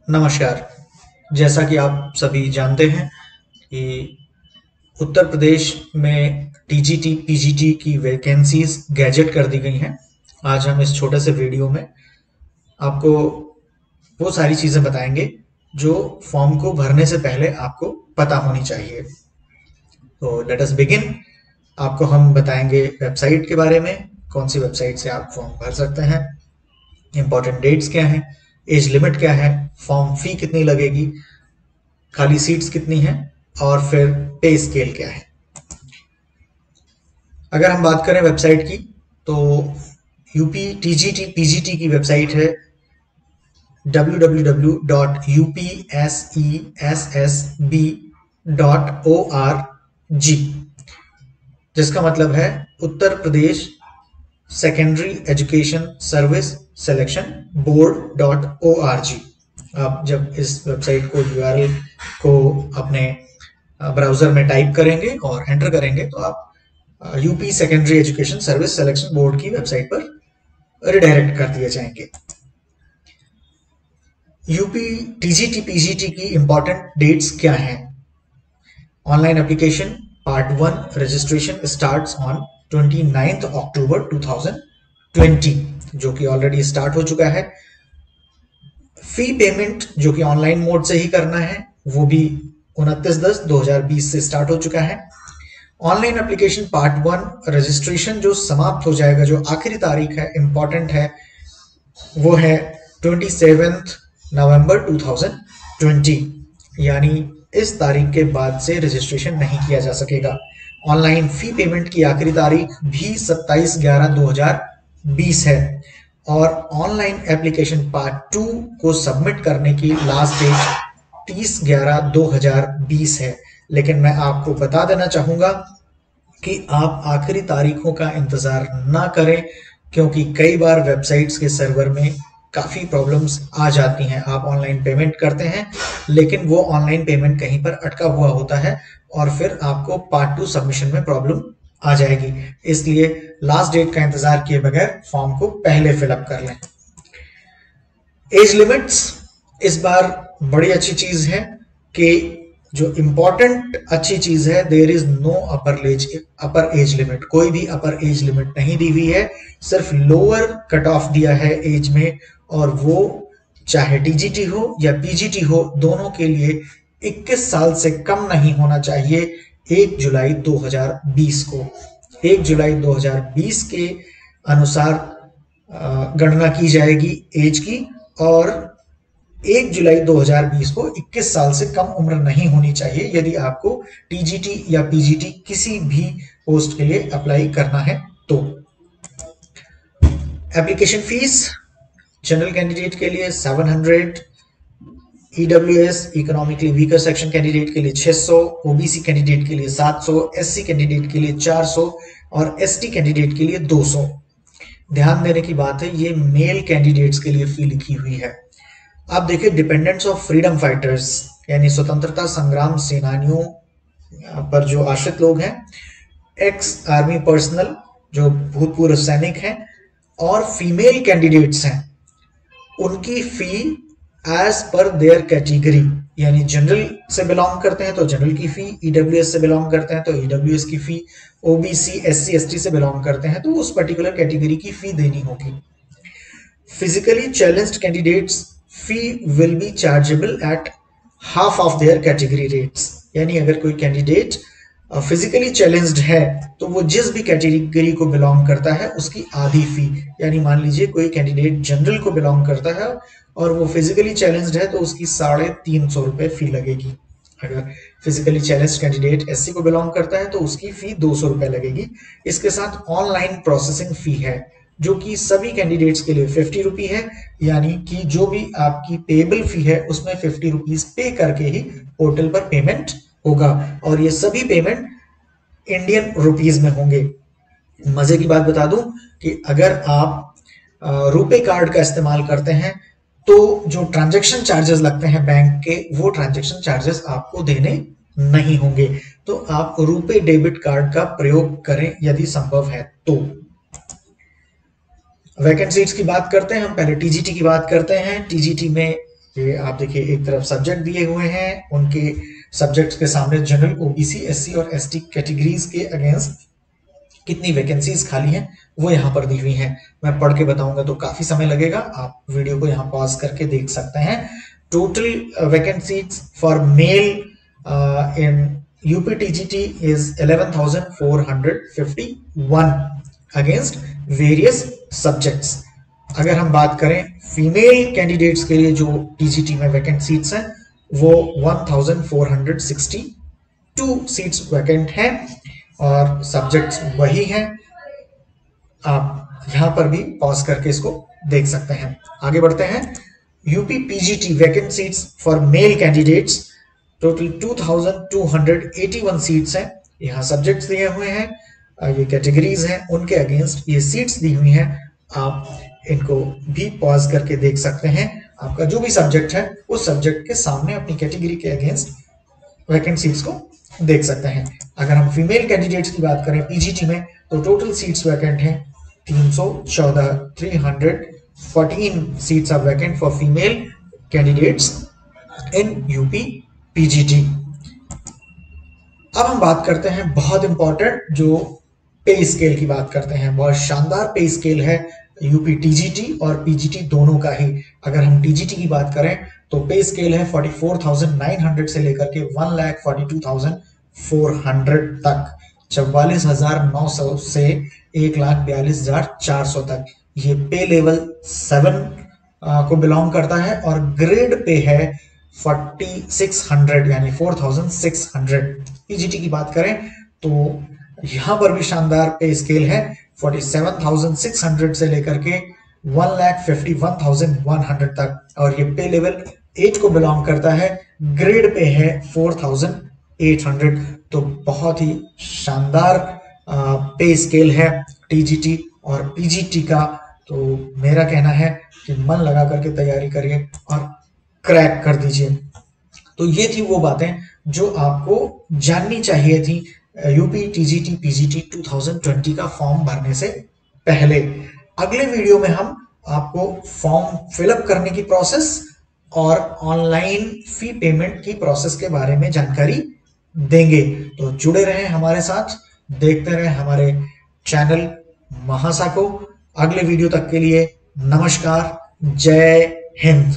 नमस्कार। जैसा कि आप सभी जानते हैं कि उत्तर प्रदेश में टीजीटी, पीजीटी की वैकेंसीज गैजेट कर दी गई हैं। आज हम इस छोटे से वीडियो में आपको वो सारी चीज़ें बताएंगे जो फॉर्म को भरने से पहले आपको पता होनी चाहिए। तो लेट अस बिगिन। आपको हम बताएंगे वेबसाइट के बारे में, कौन सी वेबसाइट से आप फॉर्म भर सकते हैं, इंपॉर्टेंट डेट्स क्या हैं, एज लिमिट क्या है, फॉर्म फी कितनी लगेगी, खाली सीट्स कितनी हैं और फिर पे स्केल क्या है। अगर हम बात करें वेबसाइट की तो यूपी टीजीटी पीजीटी की वेबसाइट है www.upsessb.org, जिसका मतलब है Uttar Pradesh secondary education service selection बोर्ड.org। आप जब इस वेबसाइट को यूआरएल को अपने ब्राउजर में टाइप करेंगे और एंटर करेंगे तो आप UP secondary education service selection board की वेबसाइट पर रिडायरेक्ट कर दिए जाएंगे। यूपी टीजीटी पीजीटी की इंपॉर्टेंट डेट्स क्या हैं? Online application part 1 registration starts on 29 अक्टूबर 2020, जो कि ऑलरेडी स्टार्ट हो चुका है। फी पेमेंट जो कि ऑनलाइन मोड से ही करना है वो भी 29/10/2020 से स्टार्ट हो चुका है। ऑनलाइन एप्लीकेशन पार्ट 1 रजिस्ट्रेशन जो समाप्त हो जाएगा, जो आखिरी तारीख है, इंपॉर्टेंट है, वो है 27 नवंबर 2020, यानी इस तारीख के बाद से रजिस्ट्रेशन नहीं किया जा सकेगा। ऑनलाइन फी पेमेंट की आखिरी तारीख भी 27/11/2020 है और ऑनलाइन एप्लीकेशन पार्ट 2 को सबमिट करने की लास्ट डेट 30/11/2020 है। लेकिन मैं आपको बता देना चाहूंगा कि आप आखिरी तारीखों का इंतजार ना करें, क्योंकि कई बार वेबसाइट्स के सर्वर में काफ़ी प्रॉब्लम्स आ जाती हैं। आप ऑनलाइन पेमेंट करते हैं लेकिन वो ऑनलाइन पेमेंट कहीं पर अटका हुआ होता है और फिर आपको पार्ट 2 सबमिशन में प्रॉब्लम आ जाएगी। इसलिए लास्ट डेट का इंतजार किए बगैर फॉर्म को पहले फिलअप कर लें। एज लिमिट्स इस बार बड़ी अच्छी चीज है कि जो इंपॉर्टेंट अच्छी चीज है, there is no upper age limit. कोई भी अपर एज लिमिट नहीं दी हुई है, सिर्फ लोअर कट ऑफ दिया है एज में, और वो चाहे टीजीटी हो या पीजीटी हो, दोनों के लिए 21 साल से कम नहीं होना चाहिए 1 जुलाई 2020 को। 1 जुलाई 2020 के अनुसार गणना की जाएगी एज की, और 1 जुलाई 2020 को 21 साल से कम उम्र नहीं होनी चाहिए यदि आपको टीजीटी या पीजीटी किसी भी पोस्ट के लिए अप्लाई करना है तो। एप्लीकेशन फीस जनरल कैंडिडेट के लिए 700, EWS economically weaker section candidate के लिए 600, ओबीसी कैंडिडेट के लिए 700, एससी कैंडिडेट के लिए 400 और एसटी कैंडिडेट के लिए 200। ध्यान देने की बात है, ये मेल कैंडिडेट्स के लिए फी लिखी हुई है। आप देखिए, डिपेंडेंट्स ऑफ फ्रीडम फाइटर्स यानी स्वतंत्रता संग्राम सेनानियों पर जो आश्रित लोग हैं, एक्स आर्मी पर्सनल जो भूतपूर्व सैनिक हैं, और फीमेल कैंडिडेट्स हैं, उनकी फी एज पर देयर कैटेगरी, यानी जनरल से बिलोंग करते हैं तो जनरल की फी, ईडब्ल्यूएस से बिलोंग करते हैं तो ईडब्ल्यूएस की फी, ओबीसी एससी एसटी से बिलोंग करते हैं तो उस पर्टिकुलर कैटेगरी की फी देनी होगी। Physically challenged candidates fee will be chargeable at half of their category rates, यानी अगर कोई कैंडिडेट फिजिकली चैलेंज्ड है तो वो जिस भी कैटेगरी को बिलोंग करता है उसकी आधी फी, यानी मान लीजिए कोई कैंडिडेट जनरल को बिलोंग करता है और वो फिजिकली चैलेंज्ड है तो उसकी 350 रुपए फी लगेगी। अगर फिजिकली चैलेंज्ड कैंडिडेट एससी को बिलोंग करता है तो उसकी फी 200 रुपए लगेगी। इसके साथ ऑनलाइन प्रोसेसिंग फी है जो कि सभी कैंडिडेट्स के लिए 50 रुपी है, यानी कि जो भी आपकी पेबल फी है उसमें 50 रुपीज पे करके ही पोर्टल पर पेमेंट होगा, और ये सभी पेमेंट इंडियन रुपीज में होंगे। मजे की बात बता दूं कि अगर आप रुपे कार्ड का इस्तेमाल करते हैं तो जो ट्रांजैक्शन चार्जेस लगते हैं बैंक के, वो ट्रांजैक्शन चार्जेस आपको देने नहीं होंगे। तो आप रुपे डेबिट कार्ड का प्रयोग करें यदि संभव है तो। वैकेंसीज की बात करते हैं हम, पहले टीजीटी की बात करते हैं। टीजीटी में ये आप देखिए एक तरफ सब्जेक्ट दिए हुए हैं, उनके सब्जेक्ट्स के सामने जनरल, ओबीसी, एससी और एसटी कैटेगरीज के अगेंस्ट कितनी वैकेंसीज खाली हैं वो यहाँ पर दी हुई हैं। मैं पढ़ के बताऊंगा तो काफी समय लगेगा, आप वीडियो को यहाँ पॉज करके देख सकते हैं। Total vacancies for male in UPTGT is 11,451 against various subjects. अगर हम बात करें फीमेल कैंडिडेट्स के लिए जो टीजीटी में वैकेंट सीट्स हैं वो 1462 सीट्स वैकेंट हैं और सब्जेक्ट्स वही हैं। आप यहां पर भी पॉज करके इसको देख सकते हैं। आगे बढ़ते हैं। UP PGT vacant seats for male candidates total 2281 seats हैं। यहाँ सब्जेक्ट्स दिए हुए हैं, ये कैटेगरीज हैं, उनके अगेंस्ट ये सीट्स दी हुई हैं। आप इनको भी पॉज करके देख सकते हैं। आपका जो भी सब्जेक्ट है उस सब्जेक्ट के सामने अपनी कैटेगरी के अगेंस्ट वैकेंट सीट्स को देख सकते हैं। अगर हम फीमेल कैंडिडेट्स की बात करें पीजीटी में तो टोटल सीट्स वैकेंट हैं 314, 314 seats are vacant for female candidates in UP PGT. अब हम बात करते हैं बहुत इंपॉर्टेंट जो पे स्केल की बात करते हैं। बहुत शानदार पे स्केल है यूपी टीजीटी और पीजीटी दोनों का ही। अगर हम टीजीटी की बात करें तो पे स्केल है 44,900 से लेकर के 1,42,400 तक, 44,900 से 1,42,400 तक। ये पे लेवल 7 को बिलोंग करता है और ग्रेड पे है 4600 यानी 4600। पीजीटी की बात करें तो यहां पर भी शानदार पे स्केल है 47,600 से लेकर के 1,51,100 तक और ये पे लेवल 8 को बिलोंग करता है, ग्रेड पे है 4,800। तो बहुत ही शानदार पे स्केल है टीजीटी और पीजीटी का। तो मेरा कहना है कि मन लगा करके तैयारी करिए और क्रैक कर दीजिए। तो ये थी वो बातें जो आपको जाननी चाहिए थी यूपी टीजीटी पीजीटी 2020 का फॉर्म भरने से पहले। अगले वीडियो में हम आपको फॉर्म फिलअप करने की प्रोसेस और ऑनलाइन फी पेमेंट की प्रोसेस के बारे में जानकारी देंगे। तो जुड़े रहें हमारे साथ, देखते रहें हमारे चैनल महासा को। अगले वीडियो तक के लिए नमस्कार, जय हिंद।